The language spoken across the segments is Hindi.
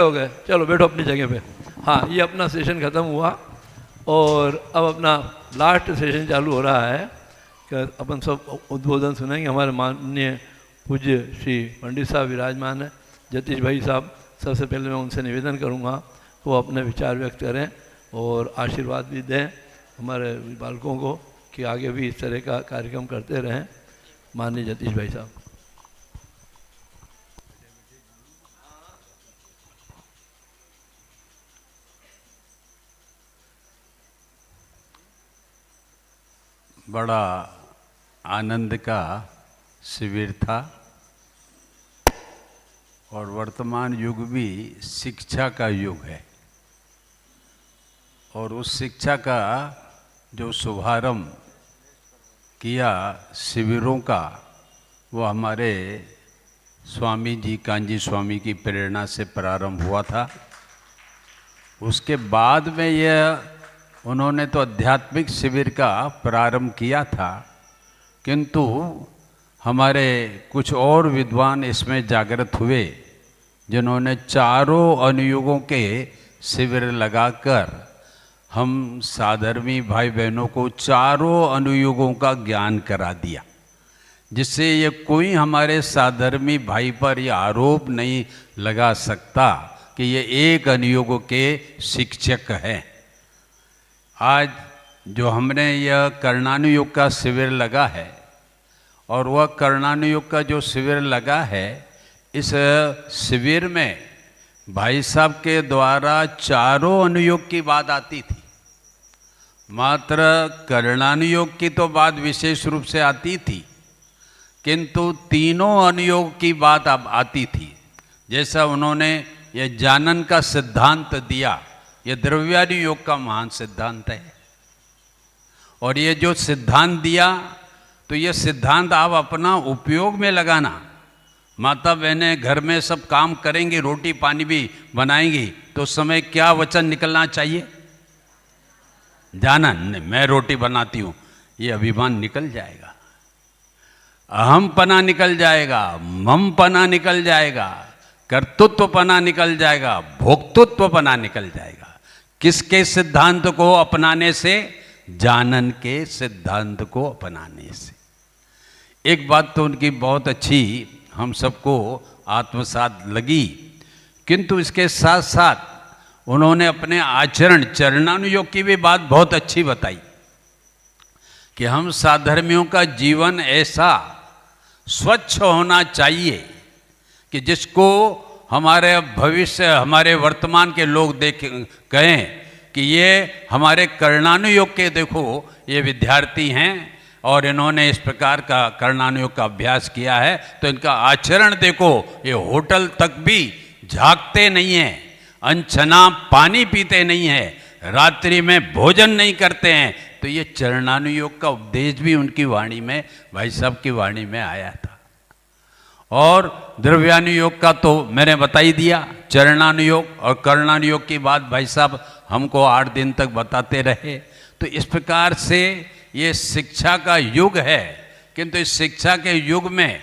हो गए, चलो बैठो अपनी जगह पे। हाँ, ये अपना सेशन ख़त्म हुआ और अब अपना लास्ट सेशन चालू हो रहा है कि अपन सब उद्बोधन सुनेंगे। हमारे माननीय पूज्य श्री पंडित साहब विराजमान है, जतीश भाई साहब। सबसे पहले मैं उनसे निवेदन करूँगा वो अपने विचार व्यक्त करें और आशीर्वाद भी दें हमारे बालकों को कि आगे भी इस तरह का कार्यक्रम करते रहें। माननीय जतीश भाई साहब। बड़ा आनंद का शिविर था और वर्तमान युग भी शिक्षा का युग है और उस शिक्षा का जो शुभारंभ किया शिविरों का वो हमारे स्वामी जी कांजी स्वामी की प्रेरणा से प्रारंभ हुआ था। उसके बाद में यह उन्होंने तो आध्यात्मिक शिविर का प्रारंभ किया था, किंतु हमारे कुछ और विद्वान इसमें जागृत हुए जिन्होंने चारों अनुयुगों के शिविर लगाकर हम साधर्मी भाई बहनों को चारों अनुयुगों का ज्ञान करा दिया, जिससे ये कोई हमारे साधर्मी भाई पर यह आरोप नहीं लगा सकता कि ये एक अनुयुग के शिक्षक हैं। आज जो हमने यह कर्णानुयोग का शिविर लगा है और वह कर्णानुयोग का जो शिविर लगा है, इस शिविर में भाई साहब के द्वारा चारों अनुयोग की बात आती थी। मात्र कर्णानुयोग की तो बात विशेष रूप से आती थी, किंतु तीनों अनुयोग की बात अब आती थी। जैसा उन्होंने यह जानन का सिद्धांत दिया, यह द्रव्यानुयोग का महान सिद्धांत है और ये जो सिद्धांत दिया तो ये सिद्धांत आप अपना उपयोग में लगाना। माता बहनें घर में सब काम करेंगी, रोटी पानी भी बनाएंगी, तो उस समय क्या वचन निकलना चाहिए? जानन, मैं रोटी बनाती हूँ, ये अभिमान निकल जाएगा, अहमपना निकल जाएगा, ममपना निकल जाएगा, कर्तृत्वपना निकल जाएगा, भोक्तृत्वपना निकल जाएगा। किसके सिद्धांत को अपनाने से? जानन के सिद्धांत को अपनाने से। एक बात तो उनकी बहुत अच्छी हम सबको आत्मसात लगी, किंतु इसके साथ साथ उन्होंने अपने आचरण चरणानुयोग की भी बात बहुत अच्छी बताई कि हम साधर्मियों का जीवन ऐसा स्वच्छ होना चाहिए कि जिसको हमारे भविष्य हमारे वर्तमान के लोग कहें कि ये हमारे कर्णानुयोग के देखो ये विद्यार्थी हैं और इन्होंने इस प्रकार का कर्णानुयोग का अभ्यास किया है, तो इनका आचरण देखो, ये होटल तक भी झांकते नहीं हैं, अनछना पानी पीते नहीं हैं, रात्रि में भोजन नहीं करते हैं। तो ये चरणानुयोग का उपदेश भी उनकी वाणी में, भाई साहब की वाणी में आया था। और द्रव्यानुयोग का तो मैंने बता ही दिया, चरणानुयोग और कर्णानुयोग की बात भाई साहब हमको 8 दिन तक बताते रहे। तो इस प्रकार से ये शिक्षा का युग है, किंतु इस शिक्षा के युग में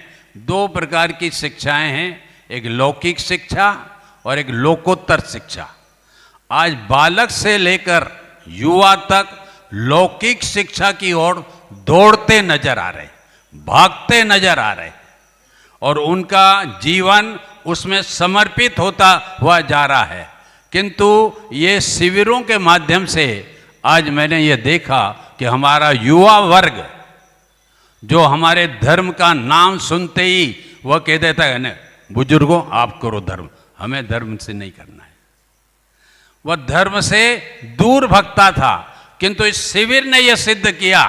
2 प्रकार की शिक्षाएं हैं, एक लौकिक शिक्षा और एक लोकोत्तर शिक्षा। आज बालक से लेकर युवा तक लौकिक शिक्षा की ओर दौड़ते नजर आ रहे, भागते नजर आ रहे और उनका जीवन उसमें समर्पित होता हुआ जा रहा है। किंतु ये शिविरों के माध्यम से आज मैंने ये देखा कि हमारा युवा वर्ग जो हमारे धर्म का नाम सुनते ही वह कह देता है ना, बुजुर्गों आप करो धर्म, हमें धर्म से नहीं करना है। वह धर्म से दूर भगता था, किंतु इस शिविर ने यह सिद्ध किया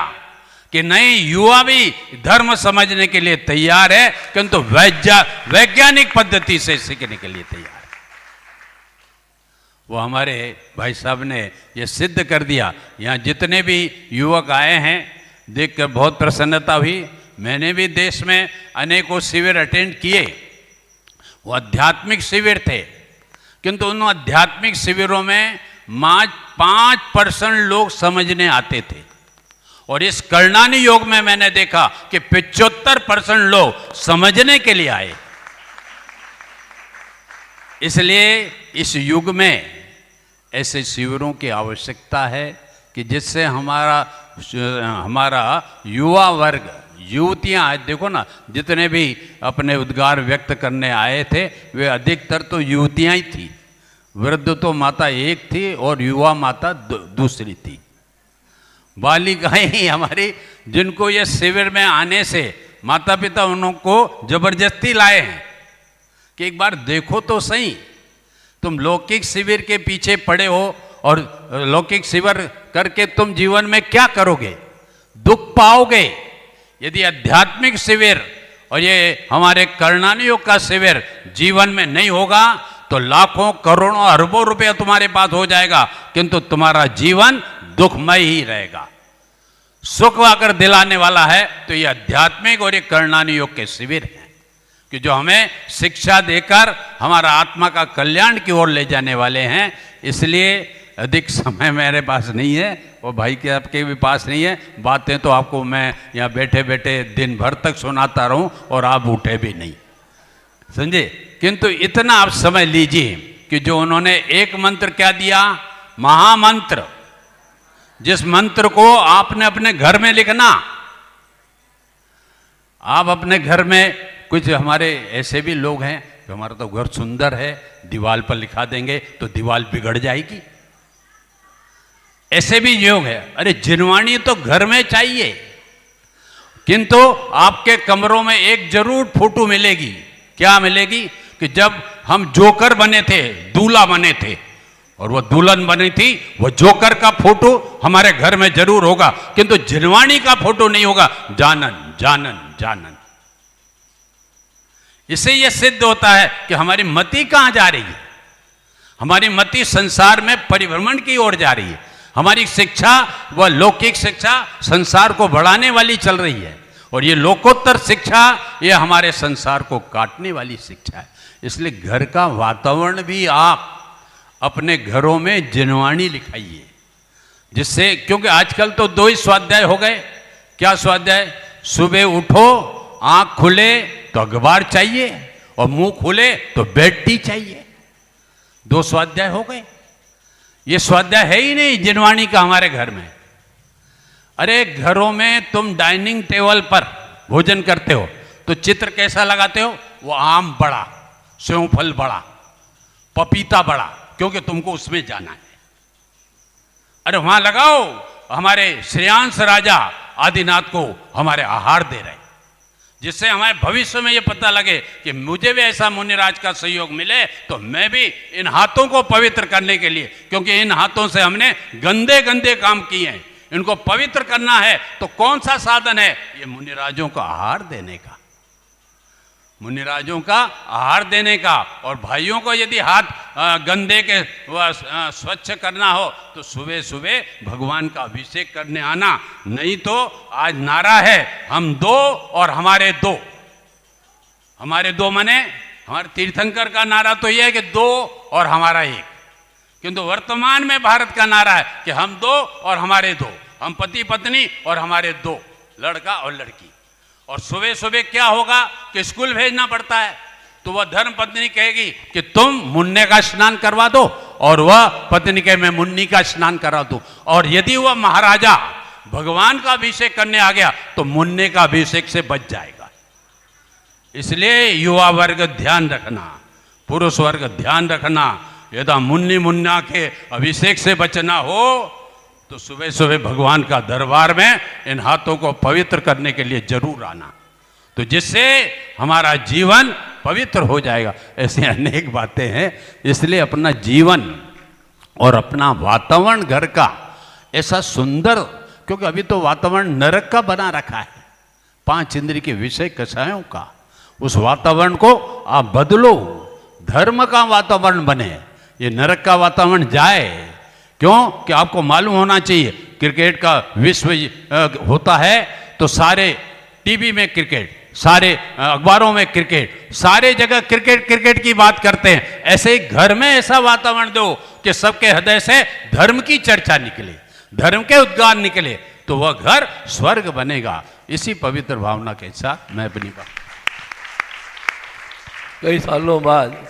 कि नहीं, युवा भी धर्म समझने के लिए तैयार है, किंतु वैज्ञानिक पद्धति से सीखने के लिए तैयार है। वो हमारे भाई साहब ने ये सिद्ध कर दिया। यहाँ जितने भी युवक आए हैं देखकर बहुत प्रसन्नता हुई। मैंने भी देश में अनेकों शिविर अटेंड किए, वो आध्यात्मिक शिविर थे, किंतु उन आध्यात्मिक शिविरों में 5% लोग समझने आते थे और इस कर्णानुयोग में मैंने देखा कि 75% लोग समझने के लिए आए। इसलिए इस युग में ऐसे शिविरों की आवश्यकता है कि जिससे हमारा युवा वर्ग, युवतियां, आज देखो ना, जितने भी अपने उद्गार व्यक्त करने आए थे वे अधिकतर तो युवतियां ही थी। वृद्ध तो माता एक थी और युवा माता दूसरी थी। बालिकाएं ही हमारी, जिनको ये शिविर में आने से माता पिता उनको जबरदस्ती लाए हैं कि एक बार देखो तो सही, तुम लौकिक शिविर के पीछे पड़े हो और लौकिक शिविर करके तुम जीवन में क्या करोगे, दुख पाओगे। यदि आध्यात्मिक शिविर और ये हमारे कर्णानी योग का शिविर जीवन में नहीं होगा तो लाखों करोड़ों अरबों रुपया तुम्हारे पास हो जाएगा, किंतु तुम्हारा जीवन दुखमय ही रहेगा। सुख अगर दिलाने वाला है तो ये आध्यात्मिक और ये कर्णानी योग के शिविर हैं कि जो हमें शिक्षा देकर हमारा आत्मा का कल्याण की ओर ले जाने वाले हैं। इसलिए अधिक समय मेरे पास नहीं है और भाई के आपके भी पास नहीं है। बातें तो आपको मैं यहाँ बैठे बैठे दिन भर तक सुनाता रहूं और आप उठे भी नहीं, समझे। किंतु इतना आप समय लीजिए कि जो उन्होंने एक मंत्र क्या दिया, महामंत्र, जिस मंत्र को आपने अपने घर में लिखना। आप अपने घर में, कुछ हमारे ऐसे भी लोग हैं कि हमारा तो घर सुंदर है, दीवार पर लिखा देंगे तो दीवार बिगड़ जाएगी। ऐसे भी योग है। अरे जिनवाणी तो घर में चाहिए, किंतु आपके कमरों में एक जरूर फोटो मिलेगी। क्या मिलेगी कि जब हम जोकर बने थे, दूल्हा बने थे और वह दुल्हन बनी थी, वह जोकर का फोटो हमारे घर में जरूर होगा, किंतु जिनवाणी का फोटो नहीं होगा। जानन जानन जानन। इससे यह सिद्ध होता है कि हमारी मति कहां जा रही है। हमारी मति संसार में परिभ्रमण की ओर जा रही है। हमारी शिक्षा, वह लौकिक शिक्षा, संसार को बढ़ाने वाली चल रही है और ये लोकोत्तर शिक्षा, ये हमारे संसार को काटने वाली शिक्षा है। इसलिए घर का वातावरण भी आप अपने घरों में जिनवाणी लिखाइए, जिससे, क्योंकि आजकल तो 2 ही स्वाध्याय हो गए। क्या स्वाध्याय? सुबह उठो, आंख खुले तो अखबार चाहिए और मुंह खुले तो बेड टी चाहिए। 2 स्वाध्याय हो गए। ये स्वाध्याय है ही नहीं जिनवाणी का हमारे घर में। अरे घरों में तुम डाइनिंग टेबल पर भोजन करते हो तो चित्र कैसा लगाते हो? वो आम बड़ा, सेवफल बड़ा, पपीता बड़ा, क्योंकि तुमको उसमें जाना है। अरे वहां लगाओ हमारे श्रेयांश राजा आदिनाथ को हमारे आहार दे रहे, जिससे हमारे भविष्य में ये पता लगे कि मुझे भी ऐसा मुनिराज का सहयोग मिले तो मैं भी इन हाथों को पवित्र करने के लिए, क्योंकि इन हाथों से हमने गंदे गंदे काम किए हैं, इनको पवित्र करना है तो कौन सा साधन है? ये मुनिराजों का आहार देने का, मुनिराजों का आहार देने का। और भाइयों को यदि हाथ गंदे के स्वच्छ करना हो तो सुबह सुबह भगवान का अभिषेक करने आना। नहीं तो आज नारा है हम 2 और हमारे 2। हमारे 2 माने हमारे तीर्थंकर का नारा तो यह है कि 2 और हमारा 1, किंतु वर्तमान में भारत का नारा है कि हम 2 और हमारे 2, हम पति पत्नी और हमारे 2, लड़का और लड़की। और सुबह सुबह क्या होगा कि स्कूल भेजना पड़ता है तो वह धर्म पत्नी कहेगी कि तुम मुन्ने का स्नान करवा दो और वह पत्नी कहे मैं मुन्नी का स्नान करा दूं। और यदि वह महाराजा भगवान का अभिषेक करने आ गया तो मुन्ने का अभिषेक से बच जाएगा। इसलिए युवा वर्ग ध्यान रखना, पुरुष वर्ग ध्यान रखना, यदि मुन्नी मुन्ना के अभिषेक से बचना हो तो सुबह सुबह भगवान का दरबार में इन हाथों को पवित्र करने के लिए जरूर आना, तो जिससे हमारा जीवन पवित्र हो जाएगा। ऐसे अनेक बातें हैं। इसलिए अपना जीवन और अपना वातावरण घर का ऐसा सुंदर, क्योंकि अभी तो वातावरण नरक का बना रखा है, 5 इंद्रिय के विषय कषायों का। उस वातावरण को आप बदलो, धर्म का वातावरण बने, ये नरक का वातावरण जाए। क्यों कि आपको मालूम होना चाहिए क्रिकेट का विश्व होता है तो सारे टीवी में क्रिकेट, सारे अखबारों में क्रिकेट, सारे जगह क्रिकेट क्रिकेट की बात करते हैं। ऐसे ही घर में ऐसा वातावरण दो कि सबके हृदय से धर्म की चर्चा निकले, धर्म के उद्गार निकले, तो वह घर स्वर्ग बनेगा। इसी पवित्र भावना के साथ मैं अपनी बात। कई सालों बाद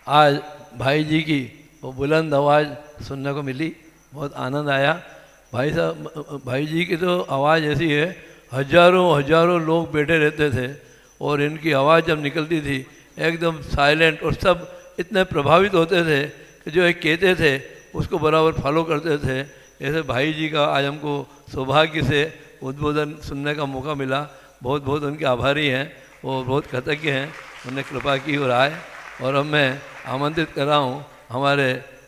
आज भाई जी की वो बुलंद आवाज़ सुनने को मिली, बहुत आनंद आया। भाई साहब, भाई जी की तो आवाज़ ऐसी है, हजारों हजारों लोग बैठे रहते थे और इनकी आवाज़ जब निकलती थी एकदम साइलेंट, और सब इतने प्रभावित होते थे कि जो एक कहते थे उसको बराबर फॉलो करते थे। ऐसे भाई जी का आज हमको सौभाग्य से उद्बोधन सुनने का मौका मिला। बहुत बहुत उनके आभारी हैं और बहुत कृतज्ञ हैं, उन्हें कृपा की और आए। और अब मैं आमंत्रित कर रहा हूँ हमारे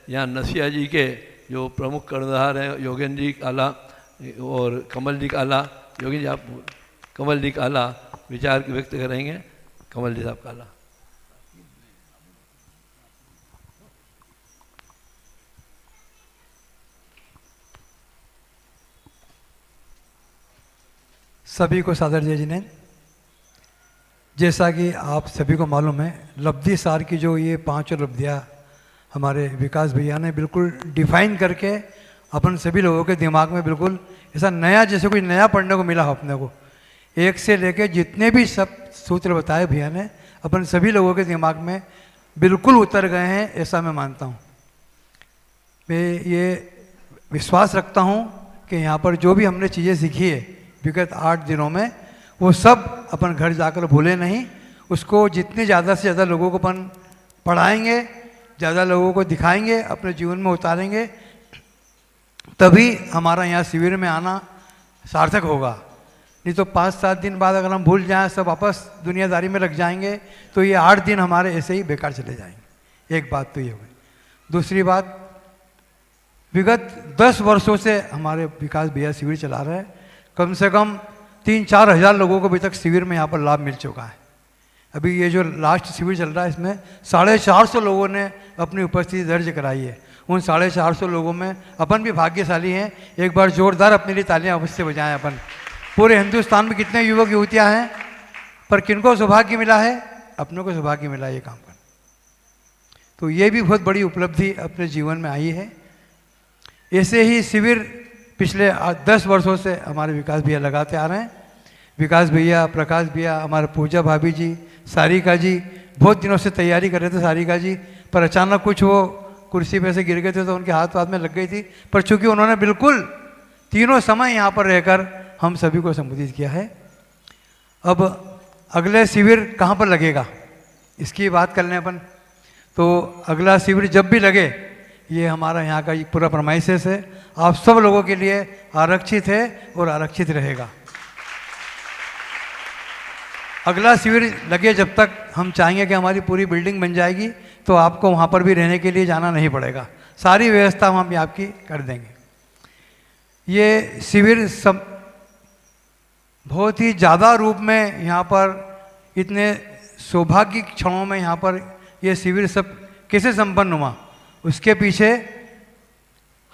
यहाँ नसिया जी के जो प्रमुख कर्णधार हैं, योगेंद्र जी काला और कमल जी काला। योगेंद्र जी आप कमल जी काला विचार व्यक्त करेंगे। कमल जी साहब काला। सभी को सादर जय जिनेंद्र। जैसा कि आप सभी को मालूम है, लब्धि सार की जो ये 5 लब्धियाँ हमारे विकास भैया ने बिल्कुल डिफाइन करके अपन सभी लोगों के दिमाग में बिल्कुल ऐसा नया, जैसे कोई नया पढ़ने को मिला हो अपने को। एक से लेके जितने भी सब सूत्र बताए भैया ने अपन सभी लोगों के दिमाग में बिल्कुल उतर गए हैं, ऐसा मैं मानता हूँ। मैं ये विश्वास रखता हूँ कि यहाँ पर जो भी हमने चीज़ें सीखी है विगत 8 दिनों में, वो सब अपन घर जाकर भूले नहीं। उसको जितने ज़्यादा से ज़्यादा लोगों को अपन पढ़ाएंगे, ज़्यादा लोगों को दिखाएंगे, अपने जीवन में उतारेंगे, तभी हमारा यहाँ शिविर में आना सार्थक होगा। नहीं तो 5-7 दिन बाद अगर हम भूल जाएं, सब वापस दुनियादारी में लग जाएंगे, तो ये 8 दिन हमारे ऐसे ही बेकार चले जाएंगे। एक बात तो ये हुई। दूसरी बात, विगत 10 वर्षों से हमारे विकास भैया शिविर चला रहे हैं। कम से कम 3-4 हज़ार लोगों को अभी तक शिविर में यहाँ पर लाभ मिल चुका है। अभी ये जो लास्ट शिविर चल रहा है, इसमें 450 लोगों ने अपनी उपस्थिति दर्ज कराई है। उन 450 लोगों में अपन भी भाग्यशाली हैं। एक बार जोरदार अपने लिए तालियां अवश्य बजाएं। अपन पूरे हिंदुस्तान में कितने युवक युवतियां हैं, पर किनको सौभाग्य मिला है? अपनों को सौभाग्य मिला है ये काम करना। तो ये भी बहुत बड़ी उपलब्धि अपने जीवन में आई है। ऐसे ही शिविर पिछले 10 वर्षों से हमारे विकास भैया लगाते आ रहे हैं। विकास भैया, प्रकाश भैया, हमारे पूजा भाभी जी, सारिका जी बहुत दिनों से तैयारी कर रहे थे। सारिका जी पर अचानक कुछ वो कुर्सी पे से गिर गए थे तो उनके हाथ में लग गई थी, पर चूंकि उन्होंने बिल्कुल तीनों समय यहाँ पर रहकर हम सभी को संबोधित किया है। अब अगले शिविर कहाँ पर लगेगा इसकी बात कर लें अपन। तो अगला शिविर जब भी लगे, ये हमारा यहाँ का पूरा प्रमाइसेस है, आप सब लोगों के लिए आरक्षित है और आरक्षित रहेगा। अगला शिविर लगे जब तक हम चाहेंगे कि हमारी पूरी बिल्डिंग बन जाएगी, तो आपको वहाँ पर भी रहने के लिए जाना नहीं पड़ेगा। सारी व्यवस्था हम आपकी कर देंगे। ये शिविर सब बहुत ही ज़्यादा रूप में यहाँ पर इतने सौभाग्य क्षणों में यहाँ पर ये शिविर सब कैसे संपन्न हुआ, उसके पीछे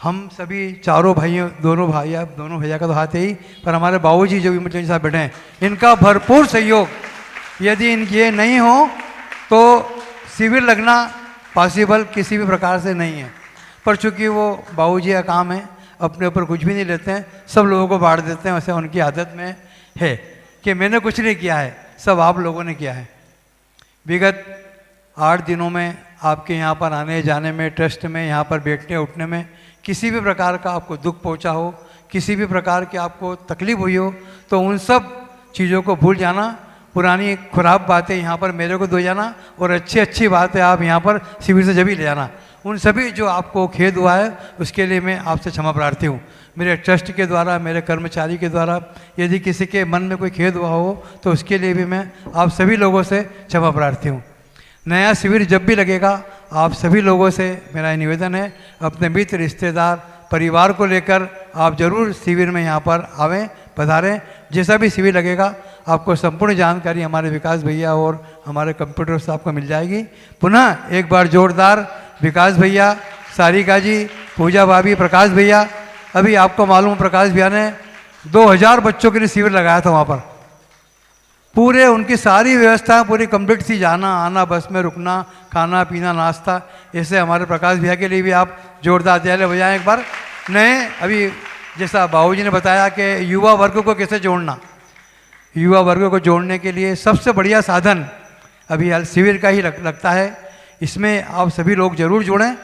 हम सभी चारों भाइयों, दोनों भैया का तो हाथ है ही, पर हमारे बाबूजी जो भी मुझे साथ बैठे हैं, इनका भरपूर सहयोग। यदि ये नहीं हो तो शिविर लगना पॉसिबल किसी भी प्रकार से नहीं है। पर चूंकि वो बाबूजी का काम है, अपने ऊपर कुछ भी नहीं लेते हैं, सब लोगों को बांट देते हैं। वैसे उनकी आदत में है कि मैंने कुछ नहीं किया है, सब आप लोगों ने किया है। विगत 8 दिनों में आपके यहाँ पर आने जाने में, ट्रस्ट में, यहाँ पर बैठने उठने में किसी भी प्रकार का आपको दुख पहुँचा हो, किसी भी प्रकार की आपको तकलीफ हुई हो, तो उन सब चीज़ों को भूल जाना, पुरानी खराब बातें यहाँ पर मेरे को दे जाना और अच्छी बातें आप यहाँ पर शिविर से जब ही ले जाना। उन सभी जो आपको खेद हुआ है उसके लिए मैं आपसे क्षमा प्रार्थी हूँ। मेरे ट्रस्ट के द्वारा, मेरे कर्मचारी के द्वारा यदि किसी के मन में कोई खेद हुआ हो तो उसके लिए भी मैं आप सभी लोगों से क्षमा प्रार्थी हूँ। नया शिविर जब भी लगेगा, आप सभी लोगों से मेरा निवेदन है, अपने मित्र, रिश्तेदार, परिवार को लेकर आप जरूर शिविर में यहाँ पर आवें, पधारें। जैसा भी शिविर लगेगा आपको संपूर्ण जानकारी हमारे विकास भैया और हमारे कंप्यूटर स्टाफ को मिल जाएगी। पुनः एक बार जोरदार विकास भैया, सारिका जी, पूजा भाभी, प्रकाश भैया। अभी आपको मालूम, प्रकाश भैया ने 2000 बच्चों के लिए शिविर लगाया था वहाँ पर। पूरे उनकी सारी व्यवस्था पूरी कंप्लीट थी, जाना आना, बस में रुकना, खाना पीना, नाश्ता। ऐसे हमारे प्रकाश भैया के लिए भी आप जोरदार तालियां बजाएं एक बार। नए अभी जैसा बाबूजी ने बताया कि युवा वर्ग को कैसे जोड़ना, युवा वर्ग को जोड़ने के लिए सबसे बढ़िया साधन अभी हाल शिविर का ही लगता है। इसमें आप सभी लोग जरूर जुड़ें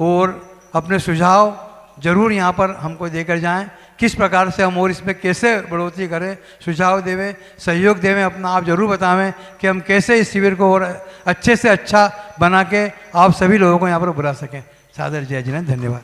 और अपने सुझाव जरूर यहाँ पर हमको देकर जाएं, किस प्रकार से हम और इसमें कैसे बढ़ोतरी करें, सुझाव देवें, सहयोग देवें, अपना आप जरूर बतावें कि हम कैसे इस शिविर को और अच्छे से अच्छा बना के आप सभी लोगों को यहाँ पर बुला सकें। सादर जय जिनेंद्र, धन्यवाद।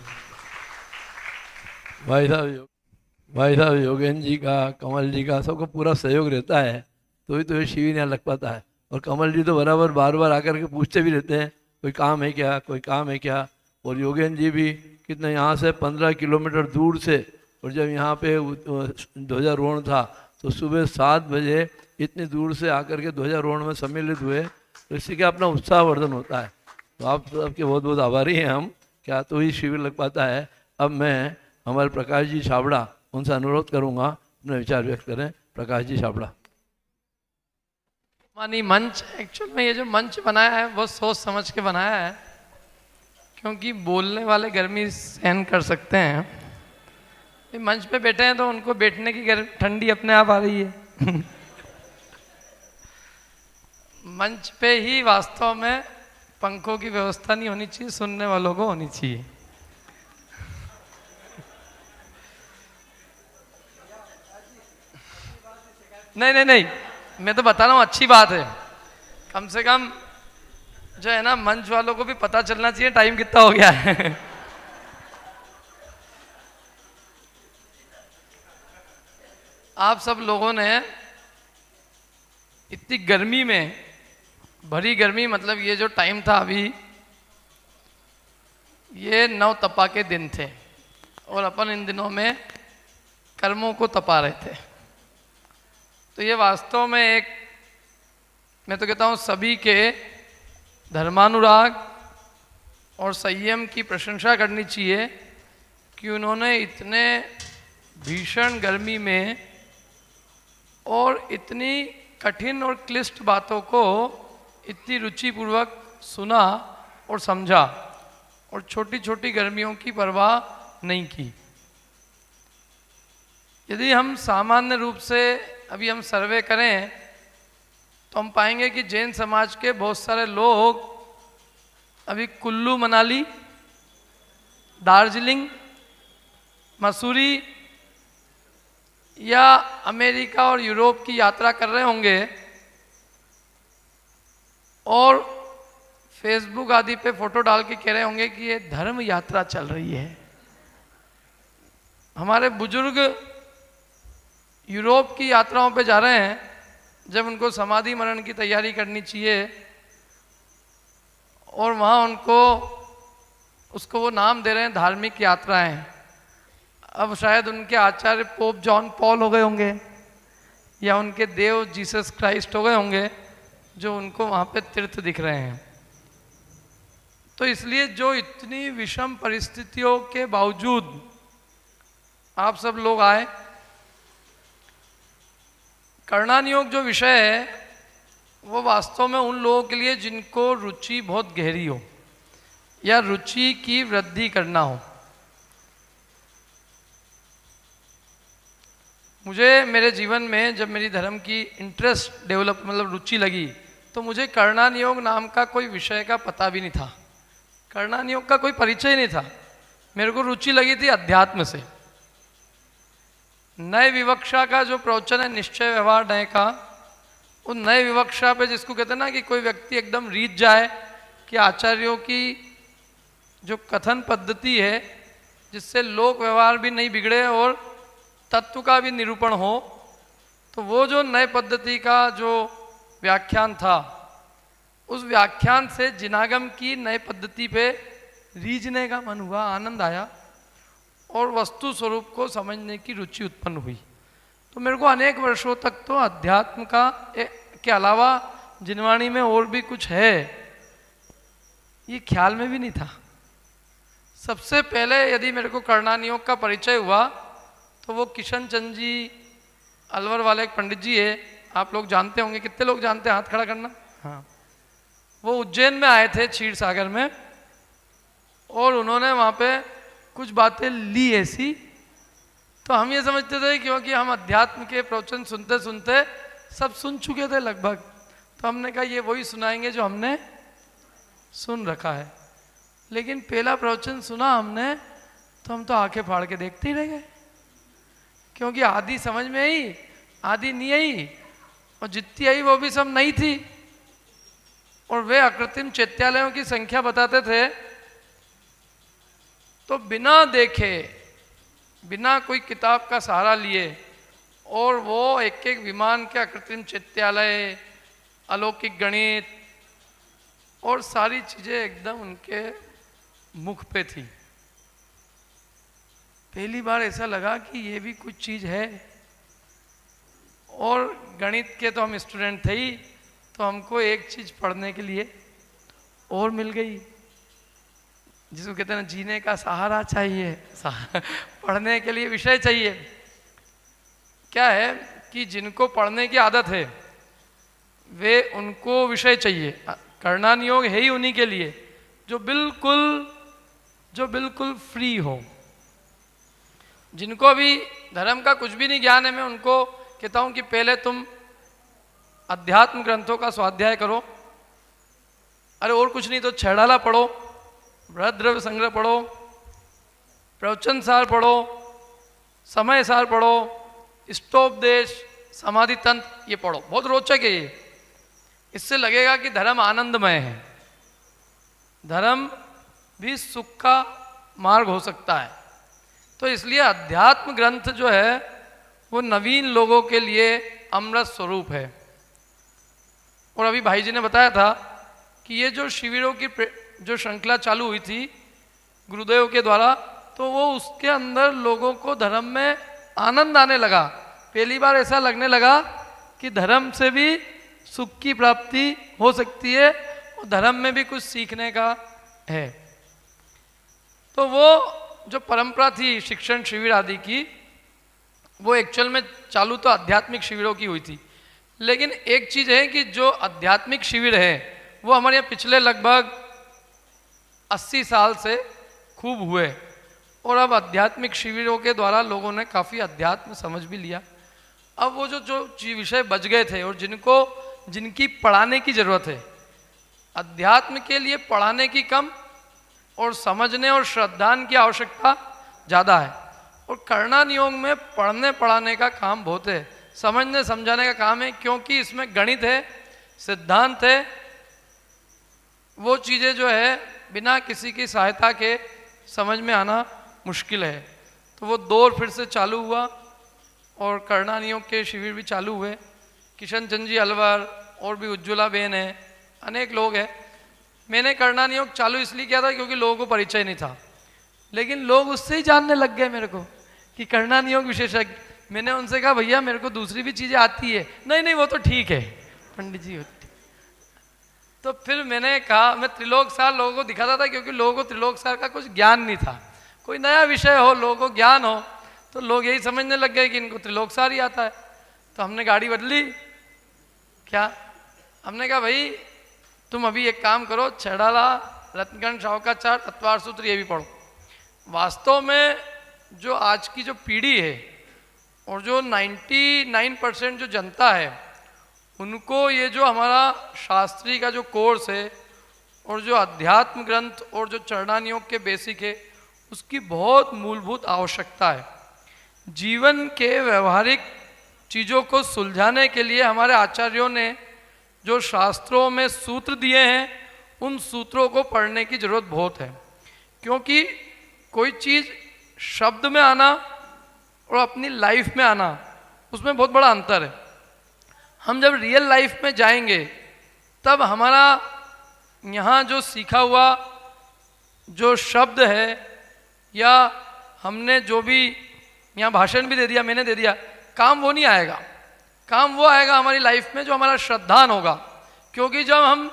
भाई साहब योगेंद्र जी का, कमल जी का, सबका पूरा सहयोग रहता है, तो ही तो ये शिविर यहाँ लग पाता है। और कमल जी तो बराबर बार बार आकर के पूछते भी रहते हैं, कोई काम है क्या, कोई काम है क्या। और योगेंद्र जी भी कितना यहाँ से 15 किलोमीटर दूर से, और जब यहाँ पे ध्वजारोहण था तो सुबह 7 बजे इतनी दूर से आकर के ध्वजारोहण में सम्मिलित हुए, तो इससे क्या अपना उत्साहवर्धन होता है। तो आप सबके बहुत बहुत आभारी हैं हम, क्या तो ही शिविर लग पाता है। अब मैं हमारे प्रकाश जी छाबड़ा, उनसे अनुरोध करूँगा अपने विचार व्यक्त करें। प्रकाश जी छाबड़ा। मानी मंच, एक्चुअल में ये जो मंच बनाया है वो सोच समझ के बनाया है, क्योंकि बोलने वाले गर्मी सहन कर सकते हैं। ये मंच पे बैठे हैं तो उनको बैठने की ठंडी अपने आप आ रही है। मंच पे ही वास्तव में पंखों की व्यवस्था नहीं होनी चाहिए, सुनने वालों को होनी चाहिए। नहीं, मैं तो बता रहा हूँ अच्छी बात है। कम से कम जो है ना, मंच वालों को भी पता चलना चाहिए टाइम कितना हो गया है। आप सब लोगों ने इतनी गर्मी में, भरी गर्मी, मतलब ये जो टाइम था अभी, ये नव तपा के दिन थे और अपन इन दिनों में कर्मों को तपा रहे थे। तो ये वास्तव में एक, मैं तो कहता हूँ सभी के धर्मानुराग और संयम की प्रशंसा करनी चाहिए कि उन्होंने इतने भीषण गर्मी में और इतनी कठिन और क्लिष्ट बातों को इतनी रुचिपूर्वक सुना और समझा और छोटी छोटी गर्मियों की परवाह नहीं की। यदि हम सामान्य रूप से अभी हम सर्वे करें तो हम पाएंगे कि जैन समाज के बहुत सारे लोग अभी कुल्लू मनाली, दार्जिलिंग, मसूरी या अमेरिका और यूरोप की यात्रा कर रहे होंगे और फेसबुक आदि पे फोटो डाल के कह रहे होंगे कि ये धर्म यात्रा चल रही है। हमारे बुजुर्ग यूरोप की यात्राओं पे जा रहे हैं, जब उनको समाधि मरण की तैयारी करनी चाहिए और वहाँ उनको उसको वो नाम दे रहे हैं धार्मिक यात्राएं। अब शायद उनके आचार्य पोप जॉन पॉल हो गए होंगे या उनके देव जीसस क्राइस्ट हो गए होंगे जो उनको वहाँ पे तीर्थ दिख रहे हैं। तो इसलिए जो इतनी विषम परिस्थितियों के बावजूद आप सब लोग आए, कर्णानियोग जो विषय है वो वास्तव में उन लोगों के लिए जिनको रुचि बहुत गहरी हो या रुचि की वृद्धि करना हो। मुझे मेरे जीवन में जब मेरी धर्म की इंटरेस्ट डेवलप, मतलब रुचि लगी, तो मुझे कर्णानियोग नाम का कोई विषय का पता भी नहीं था, कर्णानियोग का कोई परिचय नहीं था। मेरे को रुचि लगी थी अध्यात्म से। नए विवक्षा का जो प्रवचन है निश्चय व्यवहार नए का, उन नए विवक्षा पे जिसको कहते हैं ना कि कोई व्यक्ति एकदम रीझ जाए कि आचार्यों की जो कथन पद्धति है जिससे लोक व्यवहार भी नहीं बिगड़े और तत्व का भी निरूपण हो, तो वो जो नए पद्धति का जो व्याख्यान था, उस व्याख्यान से जिनागम की नए पद्धति पे रीझने का मन हुआ, आनंद आया और वस्तु स्वरूप को समझने की रुचि उत्पन्न हुई। तो मेरे को अनेक वर्षों तक तो अध्यात्म का के अलावा जिनवाणी में और भी कुछ है ये ख्याल में भी नहीं था। सबसे पहले यदि मेरे को कर्णानियोग का परिचय हुआ तो वो किशन चंद जी, अलवर वाले एक पंडित जी है, आप लोग जानते होंगे। कितने लोग जानते हैं? हाथ खड़ा करना। हाँ, वो उज्जैन में आए थे, क्षीर सागर में, और उन्होंने वहाँ पे कुछ बातें ली ऐसी, तो हम ये समझते थे क्योंकि हम अध्यात्म के प्रवचन सुनते सुनते सब सुन चुके थे लगभग, तो हमने कहा ये वही सुनाएंगे जो हमने सुन रखा है, लेकिन पहला प्रवचन सुना हमने तो हम तो आंखें फाड़ के देखते ही रह गए, क्योंकि आधी समझ में आई, आधी नहीं आई, और जितनी आई वो भी सब नहीं थी। और वे अकृत्रिम चैत्यालयों की संख्या बताते थे, तो बिना देखे, बिना कोई किताब का सहारा लिए, और वो एक एक विमान के अकृत्रिम चैत्यालय, अलौकिक गणित और सारी चीजें एकदम उनके मुख पे थी। पहली बार ऐसा लगा कि ये भी कुछ चीज है। और गणित के तो हम स्टूडेंट थे ही, तो हमको एक चीज पढ़ने के लिए और मिल गई, जिसको कहते हैं जीने का सहारा चाहिए, पढ़ने के लिए विषय चाहिए। क्या है कि जिनको पढ़ने की आदत है वे उनको विषय चाहिए। करना नियोग है ही उन्हीं के लिए जो बिल्कुल फ्री हो। जिनको अभी धर्म का कुछ भी नहीं ज्ञान है, मैं उनको कहता हूं कि पहले तुम अध्यात्म ग्रंथों का स्वाध्याय करो। अरे और कुछ नहीं तो छेड़ाला पढ़ो, बृहद द्रव्य संग्रह पढ़ो, प्रवचन सार पढ़ो, समय सार पढ़ो, इष्टोपदेश, समाधि तंत्र, ये पढ़ो। बहुत रोचक है ये। इससे लगेगा कि धर्म आनंदमय है, धर्म भी सुख का मार्ग हो सकता है। तो इसलिए अध्यात्म ग्रंथ जो है वो नवीन लोगों के लिए अमृत स्वरूप है। और अभी भाई जी ने बताया था कि ये जो शिविरों की जो श्रृंखला चालू हुई थी गुरुदेव के द्वारा, तो वो उसके अंदर लोगों को धर्म में आनंद आने लगा। पहली बार ऐसा लगने लगा कि धर्म से भी सुख की प्राप्ति हो सकती है और धर्म में भी कुछ सीखने का है। तो वो जो परंपरा थी शिक्षण शिविर आदि की, वो एक्चुअल में चालू तो आध्यात्मिक शिविरों की हुई थी। लेकिन एक चीज़ है कि जो आध्यात्मिक शिविर है वो हमारे यहाँ पिछले लगभग 80 साल से खूब हुए, और अब आध्यात्मिक शिविरों के द्वारा लोगों ने काफ़ी अध्यात्म समझ भी लिया। अब वो जो विषय बच गए थे और जिनकी पढ़ाने की ज़रूरत है, अध्यात्म के लिए पढ़ाने की कम और समझने और श्रद्धान की आवश्यकता ज़्यादा है। और करना नियोग में पढ़ने पढ़ाने का काम बहुत है, समझने समझाने का काम है, क्योंकि इसमें गणित है, सिद्धांत है। वो चीज़ें जो है बिना किसी की सहायता के समझ में आना मुश्किल है। तो वो दौर फिर से चालू हुआ और करना नियोग के शिविर भी चालू हुए। किशन चंद जी अलवर और भी उज्ज्वला बहन है, अनेक लोग हैं। मैंने करना नियोग चालू इसलिए किया था क्योंकि लोगों को परिचय नहीं था, लेकिन लोग उससे ही जानने लग गए मेरे को कि करना नियोग विशेषज्ञ। मैंने उनसे कहा भैया मेरे को दूसरी भी चीज़ें आती है। नहीं वो तो ठीक है पंडित जी होती। तो फिर मैंने कहा, मैं त्रिलोक सार लोगों को दिखाता था क्योंकि लोगों को त्रिलोक सार का कुछ ज्ञान नहीं था। कोई नया विषय हो, लोगों को ज्ञान हो, तो लोग यही समझने लग गए कि इनको त्रिलोक सार ही आता है। तो हमने गाड़ी बदली। क्या हमने कहा भाई तुम अभी एक काम करो, छेड़ाला, रत्नगण शावकाचार, तत्वार सूत्र ये भी पढ़ो। वास्तव में जो आज की जो पीढ़ी है और जो 99% जो जनता है, उनको ये जो हमारा शास्त्री का जो कोर्स है और जो अध्यात्म ग्रंथ और जो चरणान योग के बेसिक है, उसकी बहुत मूलभूत आवश्यकता है। जीवन के व्यवहारिक चीज़ों को सुलझाने के लिए हमारे आचार्यों ने जो शास्त्रों में सूत्र दिए हैं, उन सूत्रों को पढ़ने की ज़रूरत बहुत है। क्योंकि कोई चीज़ शब्द में आना और अपनी लाइफ में आना, उसमें बहुत बड़ा अंतर है। हम जब रियल लाइफ में जाएंगे तब हमारा यहाँ जो सीखा हुआ जो शब्द है, या हमने जो भी यहाँ भाषण भी दे दिया, मैंने दे दिया, काम वो नहीं आएगा। काम वो आएगा हमारी लाइफ में जो हमारा श्रद्धान होगा। क्योंकि जब हम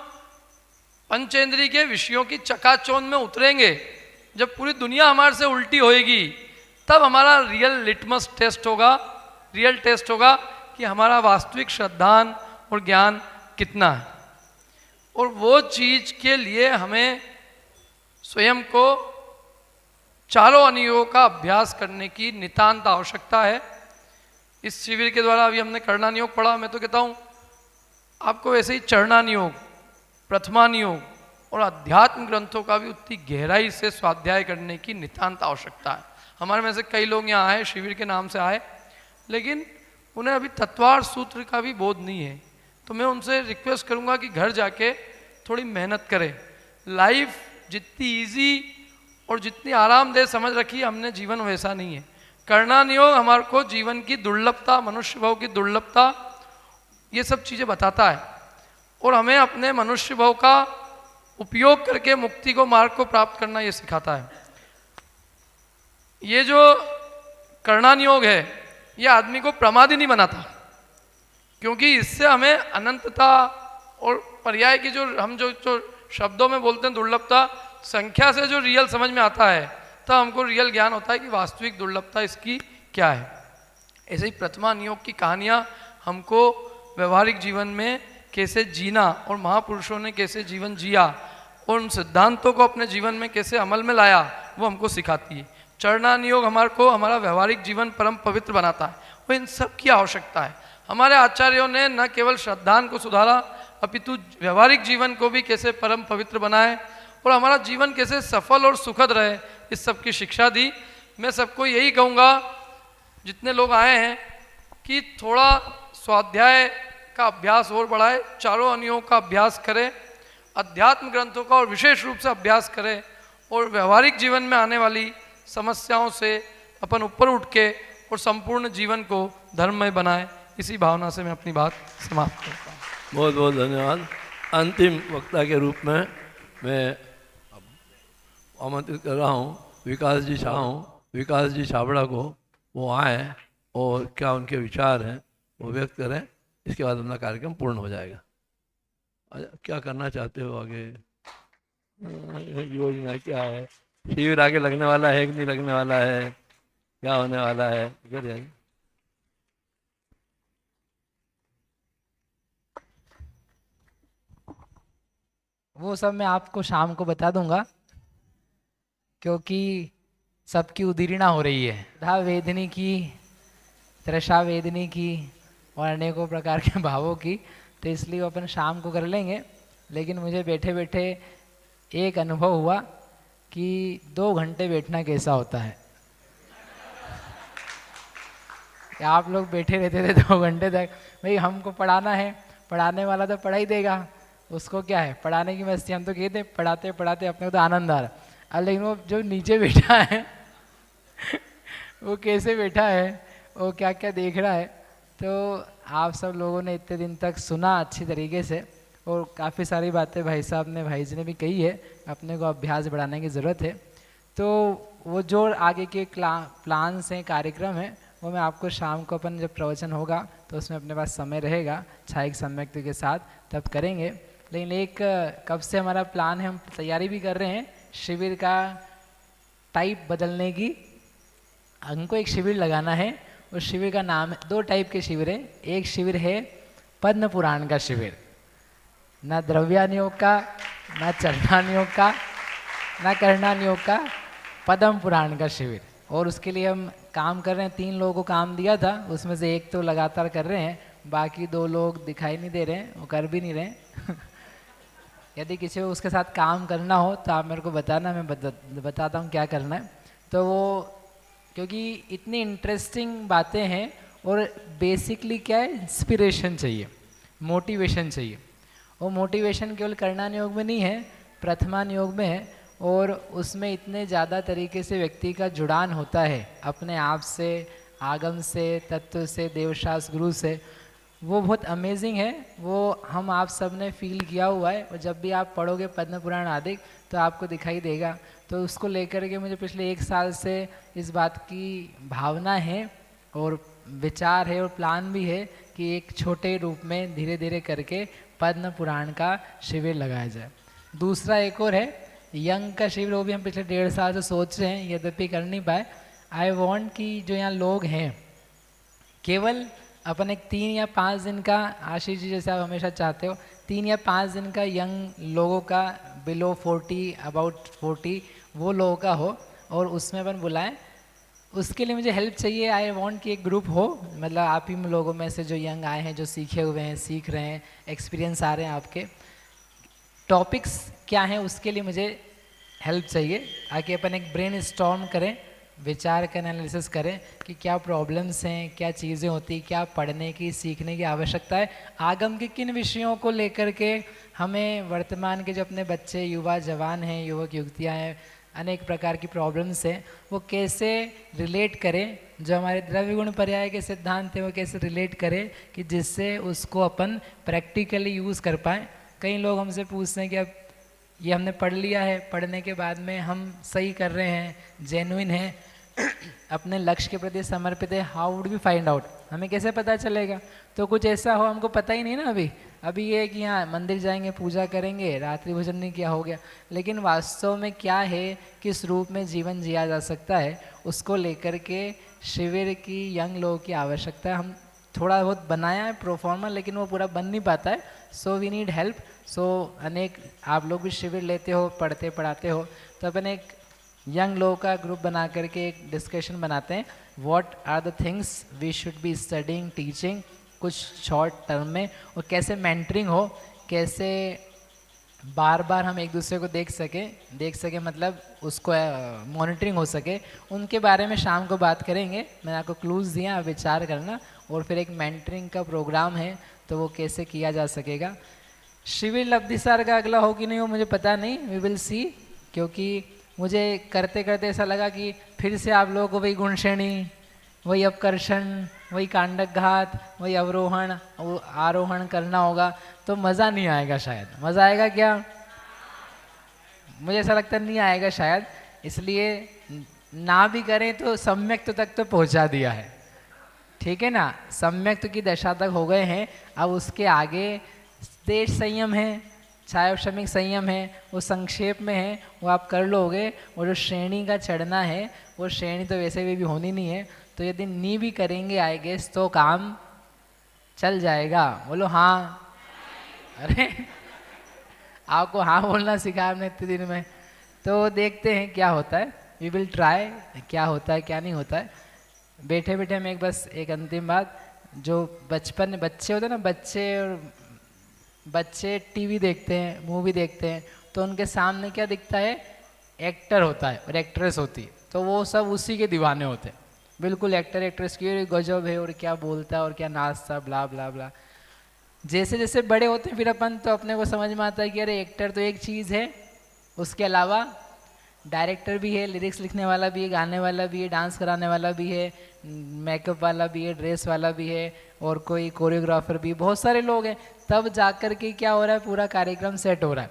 पंचेंद्रिय के विषयों की चकाचौंध में उतरेंगे, जब पूरी दुनिया हमारे से उल्टी होएगी, तब हमारा रियल लिटमस टेस्ट होगा, रियल टेस्ट होगा कि हमारा वास्तविक श्रद्धान और ज्ञान कितना है। और वो चीज़ के लिए हमें स्वयं को चारों अनुयोगों का अभ्यास करने की नितांत आवश्यकता है। इस शिविर के द्वारा अभी हमने करणान योग पढ़ा। मैं तो कहता हूँ आपको वैसे ही चरणान योग, प्रथमान योग और अध्यात्म ग्रंथों का भी उतनी गहराई से स्वाध्याय करने की नितांत आवश्यकता है। हमारे में से कई लोग यहाँ आए, शिविर के नाम से आए, लेकिन उन्हें अभी तत्वार सूत्र का भी बोध नहीं है। तो मैं उनसे रिक्वेस्ट करूँगा कि घर जाके थोड़ी मेहनत करें। लाइफ जितनी इजी और जितनी आरामदेह समझ रखी है हमने, जीवन वैसा नहीं है। करना नियोग हमारे को जीवन की दुर्लभता, मनुष्य भाव की दुर्लभता, ये सब चीज़ें बताता है और हमें अपने मनुष्य भाव का उपयोग करके मुक्ति को, मार्ग को प्राप्त करना ये सिखाता है। ये जो करना नियोग है ये आदमी को प्रमादी नहीं बनाता, क्योंकि इससे हमें अनंतता और पर्याय की जो हम जो शब्दों में बोलते हैं दुर्लभता, संख्या से जो रियल समझ में आता है तब हमको रियल ज्ञान होता है कि वास्तविक दुर्लभता इसकी क्या है। ऐसे ही प्रथमा नियोग की कहानियाँ हमको व्यवहारिक जीवन में कैसे जीना और महापुरुषों ने कैसे जीवन जिया और उन सिद्धांतों को अपने जीवन में कैसे अमल में लाया वो हमको सिखाती है। चरना नियोग हमारे को हमारा व्यवहारिक जीवन परम पवित्र बनाता है, वो इन सब की आवश्यकता है। हमारे आचार्यों ने न केवल श्रद्धान को सुधारा अपितु व्यवहारिक जीवन को भी कैसे परम पवित्र बनाए और हमारा जीवन कैसे सफल और सुखद रहे, इस सब की शिक्षा दी। मैं सबको यही कहूँगा जितने लोग आए हैं कि थोड़ा स्वाध्याय का अभ्यास और बढ़ाए, चारों अनियोग का अभ्यास करें, अध्यात्म ग्रंथों का और विशेष रूप से अभ्यास करें और व्यवहारिक जीवन में आने वाली समस्याओं से अपन ऊपर उठ के और संपूर्ण जीवन को धर्ममय बनाए। इसी भावना से मैं अपनी बात समाप्त करता हूँ। बहुत बहुत धन्यवाद। अंतिम वक्ता के रूप में मैं आमंत्रित कर रहा हूँ विकास जी छाबड़ा को, वो आए और क्या उनके विचार हैं वो व्यक्त करें। इसके बाद अपना कार्यक्रम पूर्ण हो जाएगा। क्या करना चाहते हो आगे, योजना क्या है, शिविर आगे लगने वाला है कि नहीं लगने वाला है, क्या होने वाला है, इधर जाइए। वो सब मैं आपको शाम को बता दूंगा, क्योंकि सबकी उदीर्णा हो रही है, धा वेदनी की, तृषा वेदनी की और अनेकों प्रकार के भावों की, तो इसलिए वो अपन शाम को कर लेंगे। लेकिन मुझे बैठे बैठे एक अनुभव हुआ कि 2 घंटे बैठना कैसा होता है। आप लोग बैठे रहते थे 2 घंटे तक, भाई हमको पढ़ाना है, पढ़ाने वाला तो पढ़ा ही देगा, उसको क्या है पढ़ाने की मस्ती। हम तो कहते हैं पढ़ाते पढ़ाते अपने को तो आनंद आ रहा है, लेकिन वो जो नीचे बैठा है वो कैसे बैठा है, वो क्या क्या देख रहा है। तो आप सब लोगों ने इतने दिन तक सुना अच्छी तरीके से और काफ़ी सारी बातें भाई साहब ने, भाई जी ने भी कही है, अपने को अभ्यास बढ़ाने की ज़रूरत है। तो वो जो आगे के प्लान्स हैं, कार्यक्रम हैं, वो मैं आपको शाम को अपन जब प्रवचन होगा तो उसमें अपने पास समय रहेगा छायिक सम्यक्त के साथ, तब करेंगे। लेकिन एक कब से हमारा प्लान है, हम तैयारी भी कर रहे हैं शिविर का टाइप बदलने की। हमको एक शिविर लगाना है, उस शिविर का नाम है, 2 टाइप के शिविर है। एक शिविर है पद्म पुराण का शिविर, ना द्रव्यानियोग का, ना चरणानियोग का, ना करणानियोग का, पद्म पुराण का शिविर। और उसके लिए हम काम कर रहे हैं, 3 लोगों को काम दिया था, उसमें से एक तो लगातार कर रहे हैं, बाकी 2 लोग दिखाई नहीं दे रहे हैं, वो कर भी नहीं रहे हैं। यदि किसी को उसके साथ काम करना हो तो आप मेरे को बताना, मैं बताता हूँ क्या करना है। तो वो क्योंकि इतनी इंटरेस्टिंग बातें हैं और बेसिकली क्या है, इंस्पिरेशन चाहिए, मोटिवेशन चाहिए। वो मोटिवेशन केवल करणान योग में नहीं है, प्रथमान योग में है, और उसमें इतने ज़्यादा तरीके से व्यक्ति का जुड़ान होता है अपने आप से, आगम से, तत्व से, देवशास्त्र गुरु से। वो बहुत अमेजिंग है, वो हम आप सब ने फील किया हुआ है। और जब भी आप पढ़ोगे पद्म पुराण आदि तो आपको दिखाई देगा। तो उसको लेकर के मुझे पिछले 1 साल से इस बात की भावना है और विचार है और प्लान भी है कि एक छोटे रूप में धीरे धीरे करके पद्म पुराण का शिविर लगाया जाए। दूसरा एक और है यंग का शिविर, वो भी हम पिछले 1.5 साल से सोच रहे हैं, यद्यपि कर नहीं पाए। आई वॉन्ट कि जो यहाँ लोग हैं केवल अपन एक 3 या 5 दिन का, आशीष जी जैसे आप हमेशा चाहते हो, 3 या 5 दिन का यंग लोगों का, बिलो 40, अबाउट 40, वो लोगों का हो और उसमें अपन बुलाएं। उसके लिए मुझे हेल्प चाहिए। आई वांट कि एक ग्रुप हो, मतलब आप ही लोगों में से जो यंग आए हैं, जो सीखे हुए हैं, सीख रहे हैं, एक्सपीरियंस आ रहे हैं आपके, टॉपिक्स क्या हैं उसके लिए मुझे हेल्प चाहिए, ताकि अपन एक ब्रेन स्टॉर्म करें, विचार का एनालिसिस करें कि क्या प्रॉब्लम्स हैं, क्या चीज़ें होती, क्या पढ़ने की सीखने की आवश्यकता है, आगम के किन विषयों को लेकर के हमें वर्तमान के जो अपने बच्चे युवा जवान हैं, युवक युवतियाँ हैं, अनेक प्रकार की प्रॉब्लम्स हैं, वो कैसे रिलेट करें, जो हमारे द्रव्य गुण पर्याय के सिद्धांत हैं वो कैसे रिलेट करें कि जिससे उसको अपन प्रैक्टिकली यूज़ कर पाएँ। कई लोग हमसे पूछते हैं कि अब ये हमने पढ़ लिया है, पढ़ने के बाद में हम सही कर रहे हैं, जेन्युइन है, अपने लक्ष्य के प्रति समर्पित है, how would we find out, हमें कैसे पता चलेगा? तो कुछ ऐसा हो हमको पता ही नहीं ना अभी ये कि हाँ मंदिर जाएंगे, पूजा करेंगे, रात्रि भोजन नहीं किया, हो गया, लेकिन वास्तव में क्या है, किस रूप में जीवन जिया जा सकता है, उसको लेकर के शिविर की यंग लोगों की आवश्यकता है। हम थोड़ा बहुत बनाया है प्रोफॉर्मा, लेकिन वो पूरा बन नहीं पाता है, सो वी नीड हेल्प। सो अनेक आप लोग भी शिविर लेते हो, पढ़ते पढ़ाते हो, तो अपन एक यंग लोगों का ग्रुप बना करके एक डिस्कशन बनाते हैं, what are the things we should be studying teaching, कुछ शॉर्ट टर्म में, और कैसे मेंटरिंग हो, कैसे बार बार हम एक दूसरे को देख सके मतलब उसको मॉनिटरिंग हो सके, उनके बारे में शाम को बात करेंगे। मैंने आपको क्लूज़ दिया, आप विचार करना, और फिर एक मेंटरिंग का प्रोग्राम है तो वो कैसे किया जा सकेगा। शिविर लब्धिसार का अगला हो कि नहीं हो मुझे पता नहीं, वी विल सी, क्योंकि मुझे करते करते ऐसा लगा कि फिर से आप लोगों को वही गुण श्रेणी, वही अपकर्षण, वही कांडक घात, वही अवरोहण आरोहण करना होगा, तो मज़ा नहीं आएगा शायद। मज़ा आएगा क्या? मुझे ऐसा लगता नहीं आएगा शायद, इसलिए ना भी करें तो सम्यक्त तक तो पहुंचा दिया है, ठीक है ना, सम्यक्त की दशा तक हो गए हैं। अब उसके आगे देश संयम है, छायाश्रमिक संयम है, वो संक्षेप में है, वो आप कर लोगे। और जो श्रेणी का चढ़ना है, वो श्रेणी तो वैसे भी होनी नहीं है, तो यदि नी भी करेंगे आई गेस तो काम चल जाएगा। बोलो हाँ। अरे आपको हाँ बोलना सिखाया हमने इतने दिन में, तो देखते हैं क्या होता है, वी विल ट्राई, क्या होता है क्या नहीं होता है। बैठे बैठे हम एक अंतिम बात, जो बचपन में बच्चे होते हैं ना, बच्चे टीवी देखते हैं, मूवी देखते हैं, तो उनके सामने क्या दिखता है, एक्टर होता है और एक्ट्रेस होती है, तो वो सब उसी के दीवाने होते हैं, बिल्कुल एक्टर एक्ट्रेस की गजब है, और क्या बोलता है और क्या नाचता, ब्ला ब्ला ब्ला। जैसे जैसे बड़े होते हैं फिर अपन तो अपने को समझ में आता है कि अरे एक्टर तो एक चीज़ है, उसके अलावा डायरेक्टर भी है, लिरिक्स लिखने वाला भी है, गाने वाला भी है, डांस कराने वाला भी है, मेकअप वाला भी है, ड्रेस वाला भी है, और कोई कोरियोग्राफर भी, बहुत सारे लोग हैं। तब जाकर के क्या हो रहा है, पूरा कार्यक्रम सेट हो रहा है।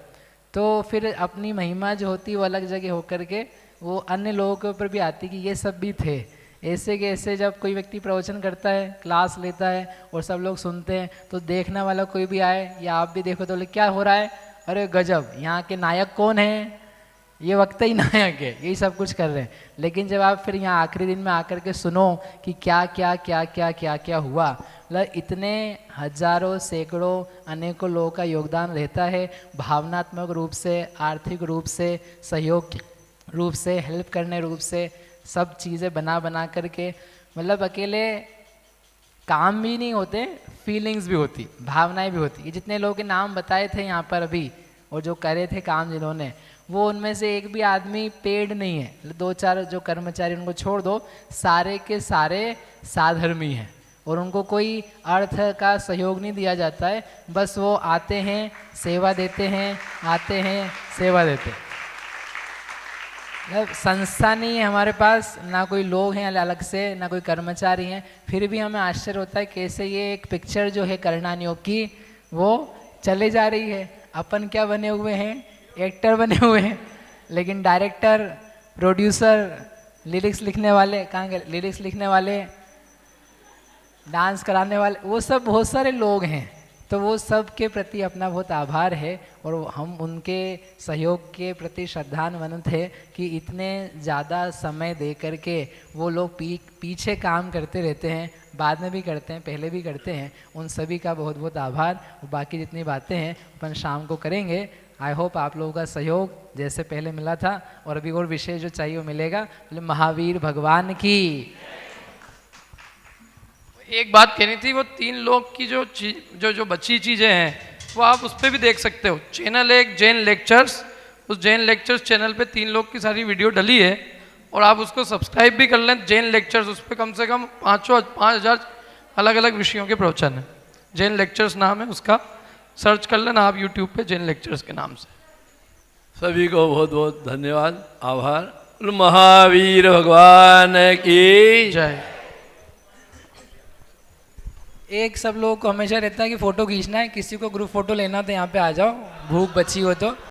तो फिर अपनी महिमा जो होती है वो अलग जगह होकर के वो अन्य लोगों के ऊपर भी आती कि ये सब भी थे। ऐसे के ऐसे जब कोई व्यक्ति प्रवचन करता है, क्लास लेता है और सब लोग सुनते हैं, तो देखने वाला कोई भी आए या आप भी देखो तो बोले क्या हो रहा है, अरे गजब, यहाँ के नायक कौन है, ये वक्त ही नायक है, यही सब कुछ कर रहे हैं। लेकिन जब आप फिर यहाँ आखिरी दिन में आकर के सुनो कि क्या क्या क्या क्या क्या क्या हुआ, मतलब इतने हजारों सैकड़ों अनेकों लोगों का योगदान रहता है, भावनात्मक रूप से, आर्थिक रूप से, सहयोग रूप से, हेल्प करने रूप से, सब चीज़ें बना करके, मतलब अकेले काम भी नहीं होते, फीलिंग्स भी होती, भावनाएं भी होती। ये जितने लोगों के नाम बताए थे यहाँ पर अभी और जो करे थे काम जिन्होंने, वो उनमें से एक भी आदमी पेड नहीं है। 2-4 जो कर्मचारी उनको छोड़ दो, सारे के सारे साधर्मी हैं और उनको कोई अर्थ का सहयोग नहीं दिया जाता है, बस वो आते हैं सेवा देते हैं, आते हैं सेवा देते हैं। संस्था नहीं है हमारे पास, ना कोई लोग हैं अलग से, ना कोई कर्मचारी हैं, फिर भी हमें आश्चर्य होता है कैसे ये एक पिक्चर जो है करणानियों की वो चले जा रही है। अपन क्या बने हुए हैं, एक्टर बने हुए हैं, लेकिन डायरेक्टर, प्रोड्यूसर, लिरिक्स लिखने वाले कहाँ गए, लिरिक्स लिखने वाले, डांस कराने वाले, वो सब बहुत सारे लोग हैं। तो वो सब के प्रति अपना बहुत आभार है और हम उनके सहयोग के प्रति श्रद्धान्वित है कि इतने ज़्यादा समय दे करके वो लोग पीछे काम करते रहते हैं, बाद में भी करते हैं, पहले भी करते हैं। उन सभी का बहुत बहुत आभार। और बाकी जितनी बातें हैं अपन शाम को करेंगे। आई होप आप लोगों का सहयोग जैसे पहले मिला था और अभी और विशेष जो चाहिए वो मिलेगा। बोले महावीर भगवान की। एक बात कहनी थी, वो 3 लोग की जो बची चीज़ें हैं वो आप उस पर भी देख सकते हो। चैनल एक जैन लेक्चर्स, उस जैन लेक्चर्स चैनल पे 3 लोग की सारी वीडियो डली है और आप उसको सब्सक्राइब भी कर लें। जैन लेक्चर्स, उस पर कम से कम 5,000 अलग अलग विषयों के प्रवचन हैं। जैन लेक्चर्स नाम है उसका, सर्च कर लेना आप यूट्यूब पे जैन लेक्चर्स के नाम से। सभी को बहुत बहुत धन्यवाद, आभार। महावीर भगवान की जय। एक सब लोगों को हमेशा रहता है कि फ़ोटो खींचना है, किसी को ग्रुप फ़ोटो लेना तो यहाँ पे आ जाओ, भूख बची हो तो।